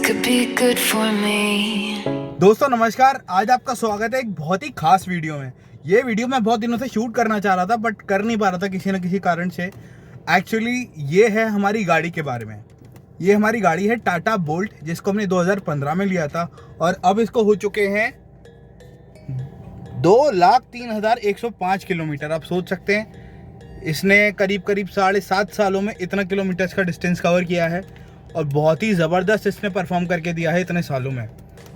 could be good for me. दोस्तों नमस्कार, आज आपका स्वागत है एक बहुत ही खास वीडियो में। ये वीडियो मैं बहुत दिनों से शूट करना चाह रहा था बट कर नहीं पा रहा था किसी न किसी कारण से। एक्चुअली ये है हमारी गाड़ी के बारे में। ये हमारी गाड़ी है टाटा बोल्ट, जिसको हमने 2015 में लिया था और अब इसको हो चुके हैं 2,03,105 किलोमीटर। आप सोच सकते हैं इसने करीब 7.5 सालों में इतना किलोमीटर का डिस्टेंस कवर किया है और बहुत ही ज़बरदस्त इसने परफॉर्म करके दिया है इतने सालों में।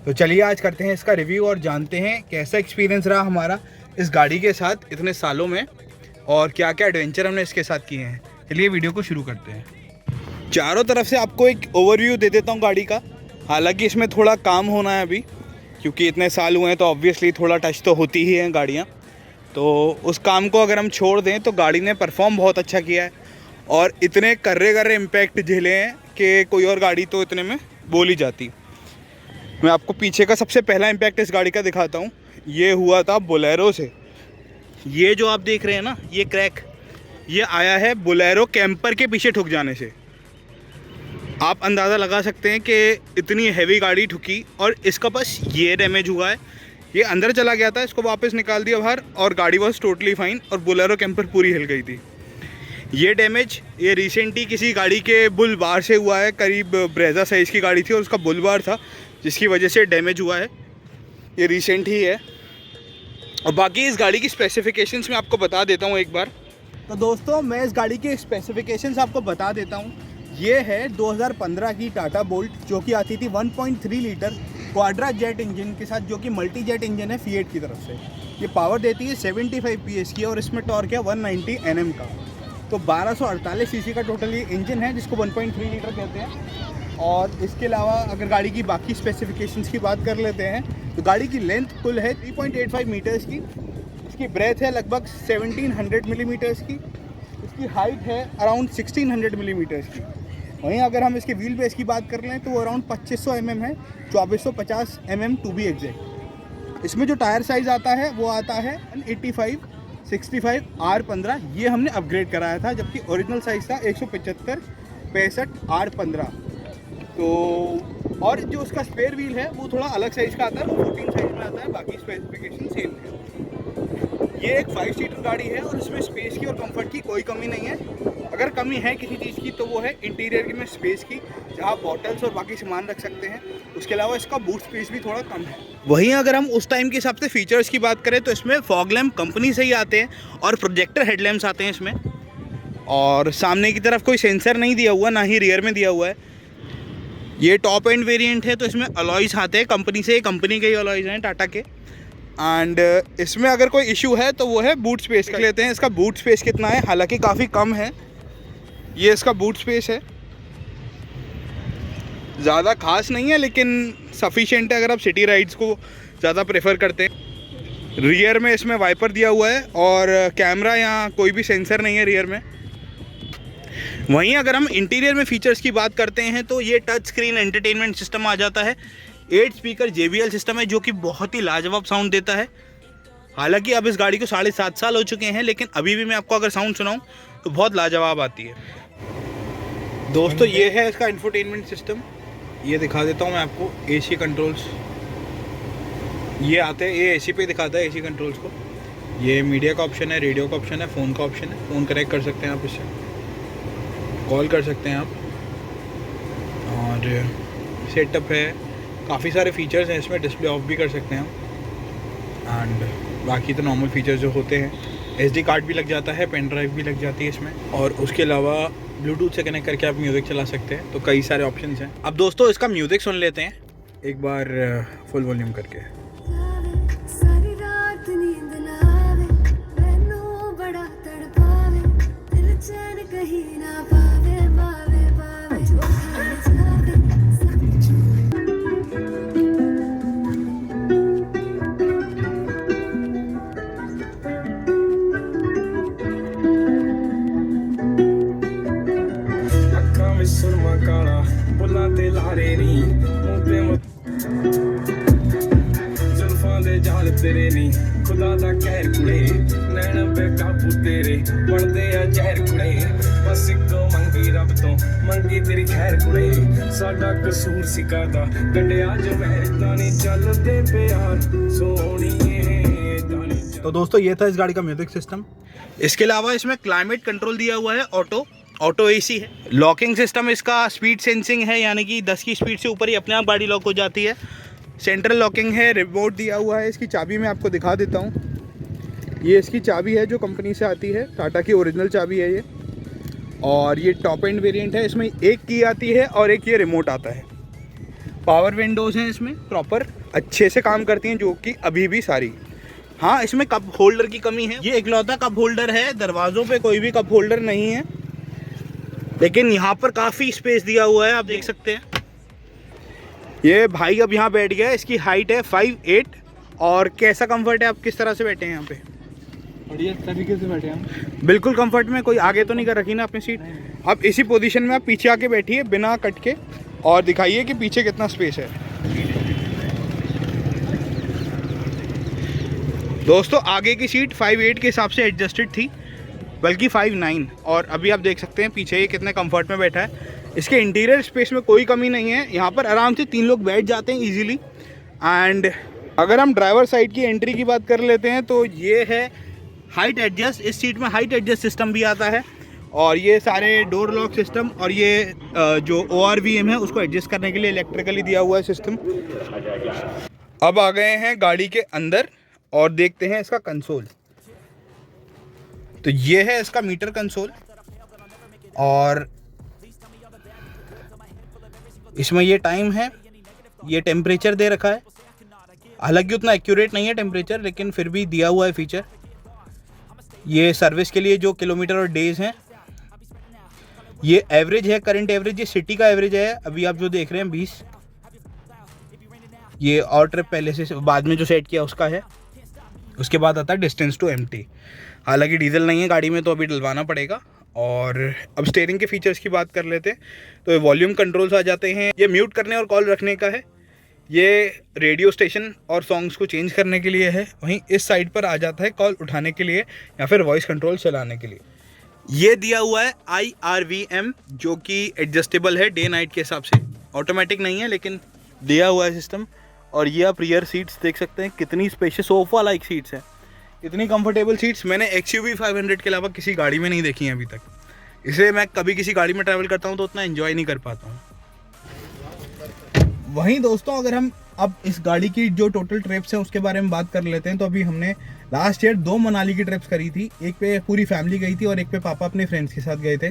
तो चलिए आज करते हैं इसका रिव्यू और जानते हैं कैसा एक्सपीरियंस रहा हमारा इस गाड़ी के साथ इतने सालों में और क्या क्या एडवेंचर हमने इसके साथ किए हैं। चलिए वीडियो को शुरू करते हैं। चारों तरफ से आपको एक ओवरव्यू दे देता हूँ गाड़ी का। हालांकि इसमें थोड़ा काम होना है अभी, क्योंकि इतने साल हुए हैं तो ऑब्वियसली थोड़ा टच तो होती ही हैं गाड़ियाँ। तो उस काम को अगर हम छोड़ दें तो गाड़ी ने परफॉर्म बहुत अच्छा किया है और इतने कर्रे इम्पैक्ट झेले हैं कि कोई और गाड़ी तो इतने में बोल ही जाती। मैं आपको पीछे का सबसे पहला इम्पैक्ट इस गाड़ी का दिखाता हूँ। ये हुआ था बोलेरो से। ये जो आप देख रहे हैं ना, ये क्रैक, ये आया है बोलेरो कैंपर के पीछे ठुक जाने से। आप अंदाज़ा लगा सकते हैं कि इतनी हैवी गाड़ी ठुकी और इसका बस ये डैमेज हुआ है। ये अंदर चला गया था, इसको वापस निकाल दिया बाहर और गाड़ी वॉज टोटली फाइन और बोलेरो कैंपर पूरी हिल गई थी। ये डैमेज ये रिसेंट ही किसी गाड़ी के बुल बार से हुआ है। करीब ब्रेजा साइज़ की गाड़ी थी और उसका बुल बार था जिसकी वजह से डैमेज हुआ है। ये रिसेंट ही है। और बाकी इस गाड़ी की स्पेसिफिकेशंस मैं आपको बता देता हूँ एक बार। तो दोस्तों मैं इस गाड़ी के स्पेसिफिकेशंस आपको बता देता हूँ। ये है 2015 की टाटा बोल्ट जो कि आती थी 1.3 लीटर क्वाड्रा जेट इंजन के साथ, जो कि मल्टी जेट इंजन है फिएट की तरफ से। ये पावर देती है 75 PS की और इसमें टॉर्क है 190 Nm का। तो 1248 सीसी का टोटल ये इंजन है जिसको 1.3 लीटर कहते हैं। और इसके अलावा अगर गाड़ी की बाकी स्पेसिफिकेशंस की बात कर लेते हैं तो गाड़ी की लेंथ कुल है 3.85 मीटर्स की। इसकी ब्रेथ है लगभग 1700 मिलीमीटर्स की। इसकी हाइट है अराउंड 1600 मिलीमीटर्स की। वहीं अगर हम इसके व्हील बेस की बात कर लें तो वो अराउंड 2500 mm है, 2450 mm टू बी एग्जैक्ट। इसमें जो टायर साइज़ आता है वो आता है 85 65 R15। ये हमने अपग्रेड कराया था, जबकि ओरिजिनल साइज़ था 175 65 R15। तो और जो उसका स्पेयर व्हील है वो थोड़ा अलग साइज़ का आता है, वो 14 साइज़ में आता है। बाकी स्पेसिफिकेशन सेम है। ये एक 5 सीटर गाड़ी है और इसमें स्पेस की और कंफर्ट की कोई कमी नहीं है। अगर कमी है किसी चीज़ की तो वो है इंटीरियर में स्पेस की, जहाँ बॉटल्स और बाकी सामान रख सकते हैं। उसके अलावा इसका बूट स्पेस भी थोड़ा कम है। वहीं अगर हम उस टाइम के हिसाब से फीचर्स की बात करें तो इसमें फॉग लैम्प कंपनी से ही आते हैं और प्रोजेक्टर हेडलैम्प्स आते हैं इसमें। और सामने की तरफ कोई सेंसर नहीं दिया हुआ, ना ही रियर में दिया हुआ है। ये टॉप एंड वेरिएंट है तो इसमें अलॉयज़ आते हैं कंपनी से, कंपनी के ही अलॉयज़ हैं टाटा के। एंड इसमें अगर कोई इशू है तो वो है बूट स्पेस का। लेते हैं इसका बूट स्पेस कितना है, हालांकि काफ़ी कम है। ये इसका बूट स्पेस है, ज़्यादा खास नहीं है लेकिन सफिशिएंट है अगर आप सिटी राइड्स को ज़्यादा प्रेफर करते हैं। रियर में इसमें वाइपर दिया हुआ है और कैमरा, यहाँ कोई भी सेंसर नहीं है रियर में। वहीं अगर हम इंटीरियर में फीचर्स की बात करते हैं तो ये टच स्क्रीन एंटरटेनमेंट सिस्टम आ जाता है। 8 स्पीकर JBL सिस्टम है जो कि बहुत ही लाजवाब साउंड देता है। हालांकि अब इस गाड़ी को 7.5 साल हो चुके हैं लेकिन अभी भी मैं आपको अगर साउंड सुनाऊं तो बहुत लाजवाब आती है। दोस्तों ये है इसका इंफोटेनमेंट सिस्टम। ये दिखा देता हूं मैं आपको। AC कंट्रोल्स ये आते हैं, ये AC पे दिखाता है AC कंट्रोल्स को। ये मीडिया का ऑप्शन है, रेडियो का ऑप्शन है, फ़ोन का ऑप्शन है। फ़ोन कनेक्ट कर सकते हैं आप, इससे कॉल कर सकते हैं आप। और सेटअप है, काफ़ी सारे फीचर्स हैं इसमें। डिस्प्ले ऑफ भी कर सकते हैं हम। एंड बाकी तो नॉर्मल फीचर्स जो होते हैं, SD कार्ड भी लग जाता है, पेन ड्राइव भी लग जाती है इसमें। और उसके अलावा ब्लूटूथ से कनेक्ट करके आप म्यूज़िक चला सकते हैं। तो कई सारे ऑप्शंस हैं। अब दोस्तों इसका म्यूज़िक सुन लेते हैं एक बार फुल वॉल्यूम करके। सुरमा काला बुलाते लारे नी मुंह पे जुल्फां दे जाल सिरे नी खुदा दा कहर कुड़े नैन बेकाबू तेरे बनदे आ जहर कुड़े बस इको मंगी रब तो मंगी तेरी खैर कुड़े साडा कसूर सिकादा गंढिया जो महर तानी चलदे प्यार सोहणीए तानी तो दोस्तों ये था इस गाड़ी का म्यूजिक सिस्टम। इसके अलावा इसमें क्लाइमेट कंट्रोल दिया हुआ है, ऑटो एसी है। लॉकिंग सिस्टम इसका स्पीड सेंसिंग है, यानी कि 10 की स्पीड से ऊपर ही अपने आप गाड़ी लॉक हो जाती है। सेंट्रल लॉकिंग है, रिमोट दिया हुआ है। इसकी चाबी मैं आपको दिखा देता हूँ। ये इसकी चाबी है जो कंपनी से आती है, टाटा की ओरिजिनल चाबी है ये। और ये टॉप एंड वेरिएंट है, इसमें एक की आती है और एक ये रिमोट आता है। पावर विंडोज़ हैं इसमें, प्रॉपर अच्छे से काम करती हैं, जो कि अभी भी सारी। हाँ, इसमें कप होल्डर की कमी है, ये इकलौता कप होल्डर है, दरवाज़ों पे कोई भी कप होल्डर नहीं है। लेकिन यहाँ पर काफ़ी स्पेस दिया हुआ है, आप देख सकते हैं। ये भाई अब यहाँ बैठ गया है, इसकी हाइट है 5'8", और कैसा कंफर्ट है, आप किस तरह से बैठे हैं यहाँ पे? बढ़िया तरीके से बैठे हम, बिल्कुल कंफर्ट में, कोई आगे तो नहीं कर रखी ना अपनी सीट? अब इसी पोजीशन में आप पीछे आके बैठिए बिना कट के, और दिखाइए कि पीछे कितना स्पेस है। दोस्तों आगे की सीट 5'8" के हिसाब से एडजस्टेड थी, बल्कि 5'9", और अभी आप देख सकते हैं पीछे ये कितने कंफर्ट में बैठा है। इसके इंटीरियर स्पेस में कोई कमी नहीं है, यहाँ पर आराम से 3 लोग बैठ जाते हैं इजीली। एंड अगर हम ड्राइवर साइड की एंट्री की बात कर लेते हैं तो ये है हाइट एडजस्ट। इस सीट में हाइट एडजस्ट सिस्टम भी आता है, और ये सारे डोर लॉक सिस्टम, और ये जो ORVM है उसको एडजस्ट करने के लिए इलेक्ट्रिकली दिया हुआ है सिस्टम। अब आ गए हैं गाड़ी के अंदर और देखते हैं इसका कंसोल। तो ये है इसका मीटर कंसोल, और इसमें ये टाइम है, ये टेम्परेचर दे रखा है। हालांकि उतना एक्यूरेट नहीं है टेम्परेचर, लेकिन फिर भी दिया हुआ है फीचर। ये सर्विस के लिए जो किलोमीटर और डेज हैं। ये एवरेज है, करंट एवरेज, ये सिटी का एवरेज है। अभी आप जो देख रहे हैं 20, ये और ट्रिप पहले से बाद में जो सेट किया उसका है। उसके बाद आता है डिस्टेंस टू एम्प्टी। हालांकि डीजल नहीं है गाड़ी में, तो अभी डलवाना पड़ेगा। और अब स्टीयरिंग के फीचर्स की बात कर लेते हैं, तो ये वॉल्यूम कंट्रोल्स आ जाते हैं। ये म्यूट करने और कॉल रखने का है। ये रेडियो स्टेशन और सॉन्ग्स को चेंज करने के लिए है। वहीं इस साइड पर आ जाता है कॉल उठाने के लिए या फिर वॉइस कंट्रोल चलाने के लिए। ये दिया हुआ है IRVM, जो कि एडजस्टेबल है डे नाइट के हिसाब से। ऑटोमेटिक नहीं है, लेकिन दिया हुआ है सिस्टम। और ये आप रियर सीट्स देख सकते हैं, कितनी स्पेशियस सोफा लाइक सीट्स हैं, इतनी कंफर्टेबल सीट्स मैंने XUV 500 के अलावा किसी गाड़ी में नहीं देखी हैं अभी तक। इसे मैं कभी किसी गाड़ी में ट्रैवल करता हूँ तो उतना एंजॉय नहीं कर पाता हूँ। वहीं दोस्तों अगर हम अब इस गाड़ी की जो टोटल ट्रिप्स हैं उसके बारे में बात कर लेते हैं, तो अभी हमने लास्ट ईयर 2 मनाली की ट्रिप्स करी थी। एक पे पूरी फैमिली गई थी और एक पे पापा अपने फ्रेंड्स के साथ गए थे।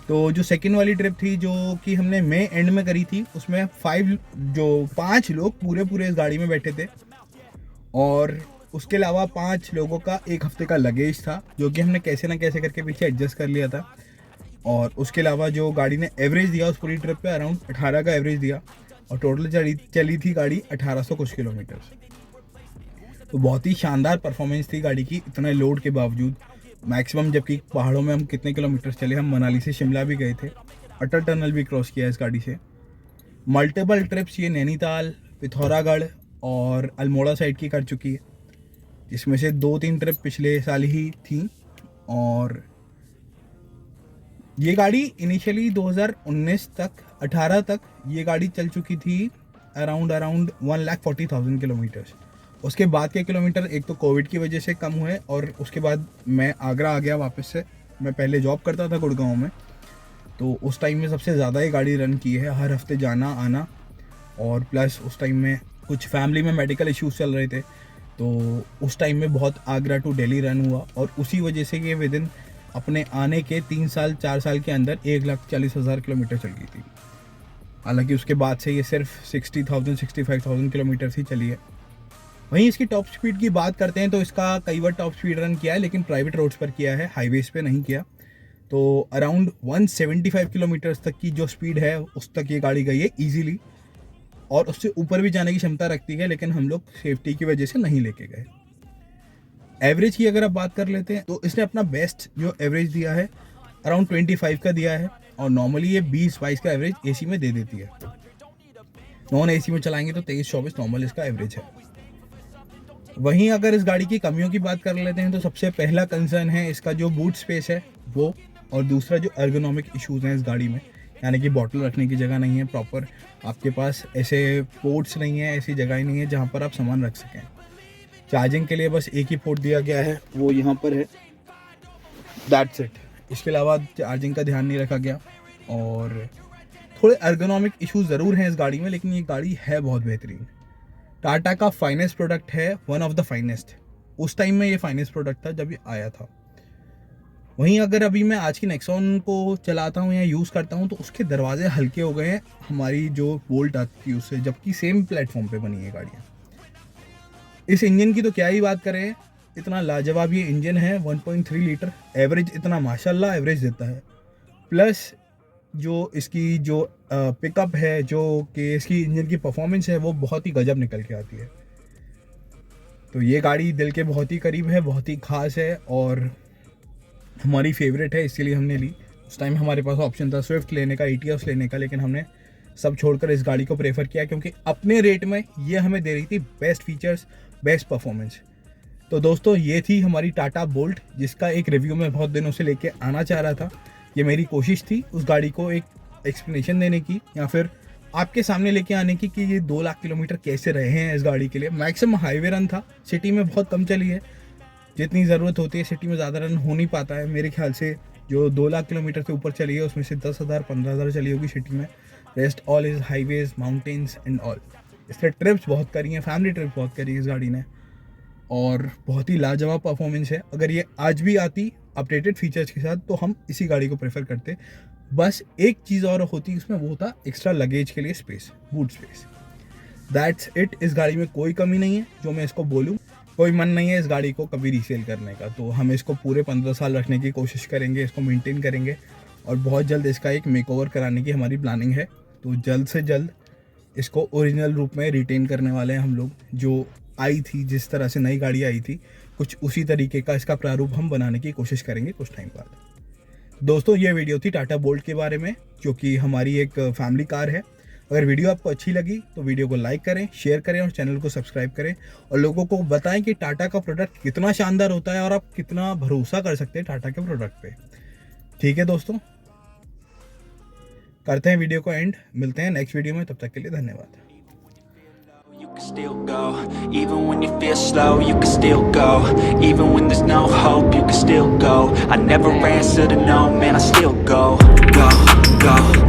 तो जो सेकंड वाली ट्रिप थी जो कि हमने मई एंड में करी थी, उसमें 5 लोग पूरे इस गाड़ी में बैठे थे। और उसके अलावा 5 लोगों का 1 हफ्ते का लगेज था, जो कि हमने कैसे ना कैसे करके पीछे एडजस्ट कर लिया था। और उसके अलावा जो गाड़ी ने एवरेज दिया उस पूरी ट्रिप पे अराउंड 18 का एवरेज दिया, और टोटल चली थी गाड़ी 1800 कुछ किलोमीटर। तो बहुत ही शानदार परफॉर्मेंस थी गाड़ी की, इतने लोड के बावजूद। मैक्सिमम जबकि पहाड़ों में हम कितने किलोमीटर चले, हम मनाली से शिमला भी गए थे, अटल टनल भी क्रॉस किया इस गाड़ी से। मल्टीपल ट्रिप्स ये नैनीताल, पिथौरागढ़ और अल्मोड़ा साइड की कर चुकी है, जिसमें से 2-3 ट्रिप पिछले साल ही थी। और ये गाड़ी इनिशियली 2019 तक 18 तक ये गाड़ी चल चुकी थी अराउंड 1,40,000 किलोमीटर्स। उसके बाद के किलोमीटर एक तो कोविड की वजह से कम हुए, और उसके बाद मैं आगरा आ गया वापस से। मैं पहले जॉब करता था गुड़गांव में, तो उस टाइम में सबसे ज़्यादा ये गाड़ी रन की है, हर हफ्ते जाना आना। और प्लस उस टाइम में कुछ फैमिली में मेडिकल इश्यूज चल रहे थे, तो उस टाइम में बहुत आगरा टू दिल्ली रन हुआ। और उसी वजह से ये विदिन अपने आने के 3-4 साल के अंदर 1,40,000 किलोमीटर चल गई थी। हालांकि उसके बाद से ये सिर्फ 60,000-65,000 किलोमीटर ही चली है। वहीं इसकी टॉप स्पीड की बात करते हैं तो इसका कई बार टॉप स्पीड रन किया है, लेकिन प्राइवेट रोड्स पर किया है, हाईवेज पे नहीं किया। तो अराउंड 175 किलोमीटर तक की जो स्पीड है उस तक ये गाड़ी गई है ईजीली, और उससे ऊपर भी जाने की क्षमता रखती है, लेकिन हम लोग सेफ्टी की वजह से नहीं लेके गए। एवरेज की अगर आप बात कर लेते हैं तो इसने अपना बेस्ट जो एवरेज दिया है अराउंड 25 का दिया है, और नॉर्मली ये 20-22 का एवरेज एसी में दे देती है। नॉन एसी में चलाएंगे तो 23-24 नॉर्मल इसका एवरेज है। वहीं अगर इस गाड़ी की कमियों की बात कर लेते हैं तो सबसे पहला कंसर्न है इसका जो बूट स्पेस है वो, और दूसरा जो एर्गोनॉमिक इश्यूज़ हैं इस गाड़ी में, यानी कि बॉटल रखने की जगह नहीं है प्रॉपर, आपके पास ऐसे पोर्ट्स नहीं है, ऐसी जगह ही नहीं है जहाँ पर आप सामान रख सकें। चार्जिंग के लिए बस एक ही पोर्ट दिया गया है, वो यहाँ पर है, दैट्स इट। इसके अलावा चार्जिंग का ध्यान नहीं रखा गया, और थोड़े एर्गोनॉमिक इश्यूज ज़रूर हैं इस गाड़ी में, लेकिन ये गाड़ी है बहुत बेहतरीन। टाटा का फाइनेस्ट प्रोडक्ट है, वन ऑफ द फाइनेस्ट। उस टाइम में ये फाइनेस्ट प्रोडक्ट था जब ये आया था। वहीं अगर अभी मैं आज की नेक्सॉन को चलाता हूँ या यूज़ करता हूँ तो उसके दरवाजे हल्के हो गए हैं हमारी जो बोल्ट आती है उससे, जबकि सेम प्लेटफॉर्म पे बनी है गाड़ियाँ। इस इंजन की तो क्या ही बात करें, इतना लाजवाब ये इंजन है। 1.3 लीटर एवरेज, इतना माशाल्लाह एवरेज देता है। प्लस जो इसकी जो पिकअप है, जो कि इसकी इंजन की परफॉर्मेंस है, वो बहुत ही गजब निकल के आती है। तो ये गाड़ी दिल के बहुत ही करीब है, बहुत ही ख़ास है और हमारी फेवरेट है, इसीलिए हमने ली। उस टाइम हमारे पास ऑप्शन था स्विफ्ट लेने का, ETS लेने का, लेकिन हमने सब छोड़कर इस गाड़ी को प्रेफर किया क्योंकि अपने रेट में ये हमें दे रही थी बेस्ट फीचर्स, बेस्ट परफॉर्मेंस। तो दोस्तों ये थी हमारी टाटा बोल्ट, जिसका एक रिव्यू मैं बहुत दिनों से लेके आना चाह रहा था। ये मेरी कोशिश थी उस गाड़ी को एक एक्सप्लेनेशन देने की, या फिर आपके सामने लेके आने की कि ये 2 लाख किलोमीटर कैसे रहे हैं इस गाड़ी के लिए। मैक्सिमम हाईवे रन था, सिटी में बहुत कम चली है, जितनी ज़रूरत होती है सिटी में ज़्यादा रन हो नहीं पाता है। मेरे ख्याल से जो 2 लाख किलोमीटर से ऊपर चली है उसमें से 10,000 15,000 चली होगी सिटी में, rest all is highways, mountains and all. इसलिए ट्रिप्स बहुत करी हैं, फैमिली ट्रिप बहुत करी है इस गाड़ी ने, और बहुत ही लाजवाब परफॉर्मेंस है। अगर ये आज भी आती अपडेटेड फीचर्स के साथ तो हम इसी गाड़ी को प्रेफर करते। बस एक चीज़ और होती उसमें, वो होता एक्स्ट्रा लगेज के लिए space, boot space. That's it. इस गाड़ी में कोई कमी नहीं है जो मैं इसको बोलूँ। कोई मन नहीं है इस गाड़ी को कभी रीसेल करने का, तो हम इसको पूरे 15 साल रखने की कोशिश करेंगे, इसको मेंटेन करेंगे, और बहुत जल्द इसका एक मेकओवर कराने की हमारी प्लानिंग है। तो जल्द से जल्द इसको ओरिजिनल रूप में रिटेन करने वाले हैं हम लोग। जो आई थी, जिस तरह से नई गाड़ी आई थी, कुछ उसी तरीके का इसका प्रारूप हम बनाने की कोशिश करेंगे कुछ टाइम बाद। दोस्तों ये वीडियो थी टाटा बोल्ट के बारे में, जो कि हमारी एक फैमिली कार है। अगर वीडियो आपको अच्छी लगी तो वीडियो को लाइक करें, शेयर करें और चैनल को सब्सक्राइब करें, और लोगों को बताएं कि टाटा का प्रोडक्ट कितना शानदार होता है और आप कितना भरोसा कर सकते हैं टाटा के प्रोडक्ट पे। ठीक है दोस्तों, करते हैं वीडियो को एंड, मिलते हैं नेक्स्ट वीडियो में, तब तक के लिए धन्यवाद। You can still go, even when you feel slow, you can still go, even when there's no hope, you can still go, I never answer to no, man, I still go, go, go.